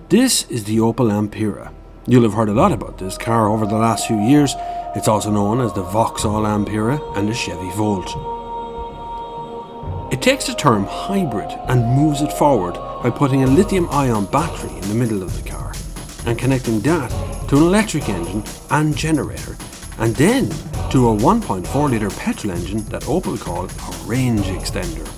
This is the Opel Ampera. You'll have heard a lot about this car over the last few years. It's also known as the Vauxhall Ampera and the Chevy Volt. It takes the term hybrid and moves it forward by putting a lithium-ion battery in the middle of the car and connecting that to an electric engine and generator, and then to a 1.4 litre petrol engine that Opel call a range extender.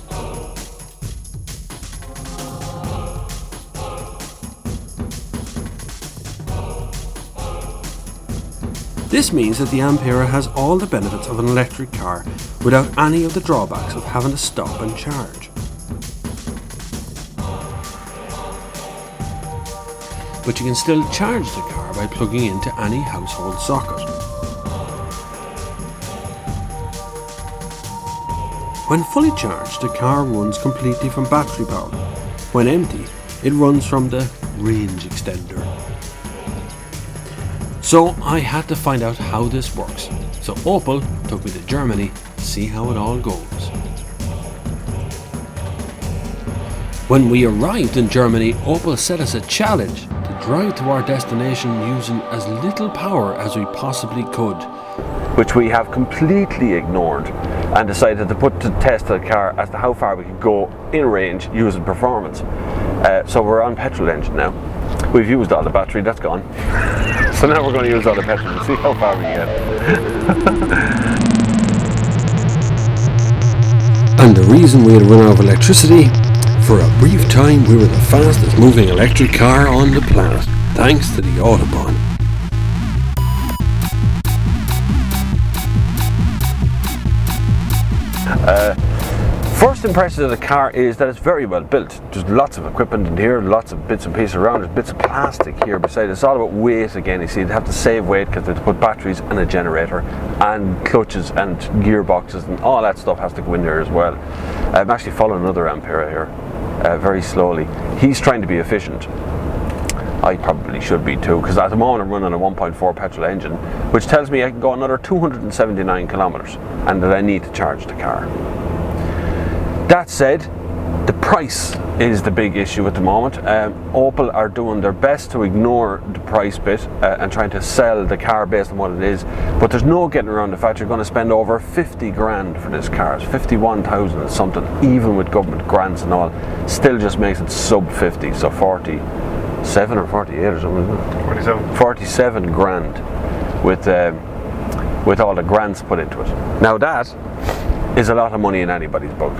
This means that the Ampera has all the benefits of an electric car without any of the drawbacks of having to stop and charge. But you can still charge the car by plugging into any household socket. When fully charged, the car runs completely from battery power. When empty, it runs from the range extender. So I had to find out how this works. So Opel took me to Germany to see how it all goes. When we arrived in Germany, Opel set us a challenge to drive to our destination using as little power as we possibly could, which we have completely ignored and decided to put to test the car as to how far we could go in range using performance. So we're on petrol engine now. We've used all the battery, that's gone. So now we're going to use all the petrol to see how far we get. And the reason we had run out of electricity, for a brief time we were the fastest moving electric car on the planet, thanks to the Autobahn. First impression of the car is that it's very well built. There's lots of equipment in here, lots of bits and pieces around. There's bits of plastic here beside it. It's all about weight again. You see, they have to save weight because they have to put batteries and a generator and clutches and gearboxes and all that stuff has to go in there as well. I'm actually following another Ampera here, very slowly. He's trying to be efficient. I probably should be too, because at the moment I'm running a 1.4 petrol engine, which tells me I can go another 279 kilometers and that I need to charge the car. That said, the price is the big issue at the moment. Opel are doing their best to ignore the price bit and trying to sell the car based on what it is, but there's no getting around the fact you're going to spend over 50 grand for this car. It's 51,000 and something, even with government grants and all, still just makes it sub 50, so 47 or 48 or something, isn't it? 47 grand with all the grants put into it. Now that is a lot of money in anybody's book.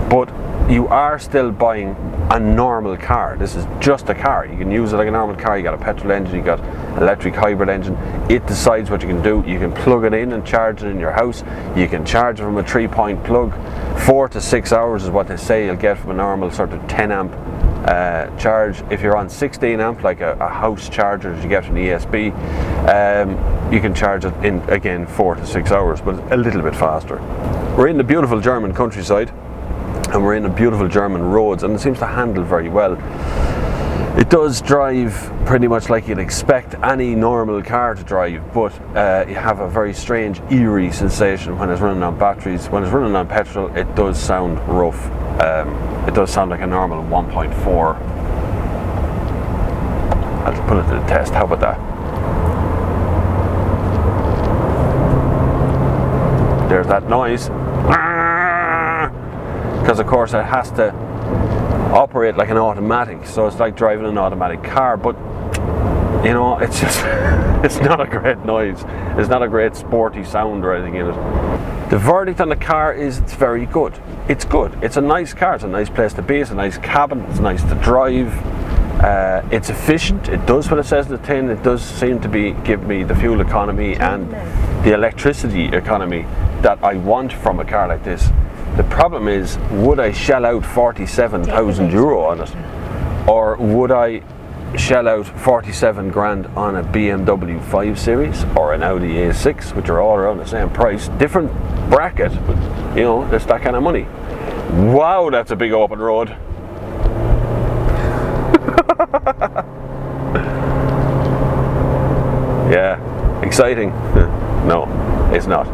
But you are still buying a normal car. This is just a car. You can use it like a normal car. You got a petrol engine, you got electric hybrid engine. It decides what you can do. You can plug it in and charge it in your house. You can charge it from a 3-point plug. 4 to 6 hours is what they say you'll get from a normal sort of 10 amp charge. If you're on 16 amp, like a house charger that you get from the ESB, you can charge it in again 4 to 6 hours, but a little bit faster. We're in the beautiful German countryside and we're in the beautiful German roads, and it seems to handle very well. It does drive pretty much like you'd expect any normal car to drive, but you have a very strange, eerie sensation when it's running on batteries. When it's running on petrol, it does sound rough. It does sound like a normal 1.4. I'll just put it to the test. How about that? There's that noise. Because of course it has to operate like an automatic, so it's like driving an automatic car, but you know, it's just it's not a great noise. It's not a great sporty sound or anything in it. The verdict on the car is it's very good. It's good. It's a nice car. It's a nice place to be. It's a nice cabin. It's nice to drive. It's efficient. It does what it says in the tin. It does seem to give me the fuel economy and the electricity economy that I want from a car like this. The problem is, would I shell out 47,000 euro on it, or would I shell out 47 grand on a BMW 5 Series or an Audi A6, which are all around the same price, different bracket, but you know, it's that kind of money. Wow, that's a big open road. Yeah, exciting. No, it's not.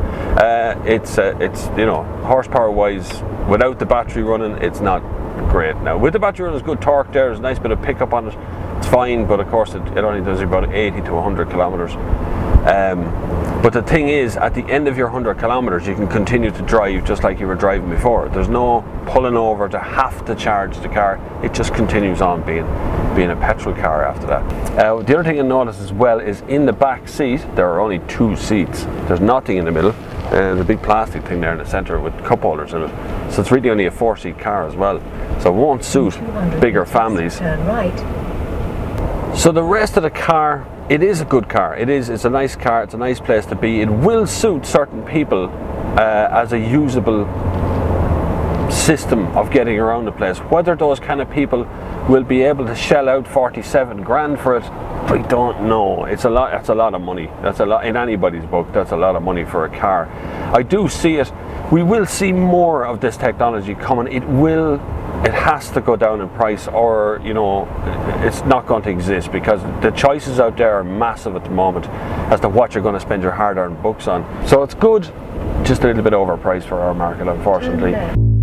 It's you know, horsepower wise, without the battery running, it's not great. Now with the battery there's good torque there, there's a nice bit of pickup on it, it's fine, but of course it only does about 80 to 100 kilometers. But the thing is, at the end of your 100 kilometers you can continue to drive just like you were driving before. There's no pulling over to have to charge the car, it just continues on being a petrol car after that. The other thing you'll notice as well is in the back seat there are only 2 seats, there's nothing in the middle. There's a big plastic thing there in the centre with cup holders in it, so it's really only a 4-seat car as well, so it won't suit bigger families. Turn right. So the rest of the car, it is a good car, it's a nice car, it's a nice place to be. It will suit certain people as a usable system of getting around the place. Whether those kind of people will be able to shell out 47 grand for it, I don't know. That's a lot of money. That's a lot in anybody's book. That's a lot of money for a car. I do see it. We will see more of this technology coming. It has to go down in price, or it's not going to exist, because the choices out there are massive at the moment as to what you're going to spend your hard-earned bucks on. So it's good, just a little bit overpriced for our market, unfortunately.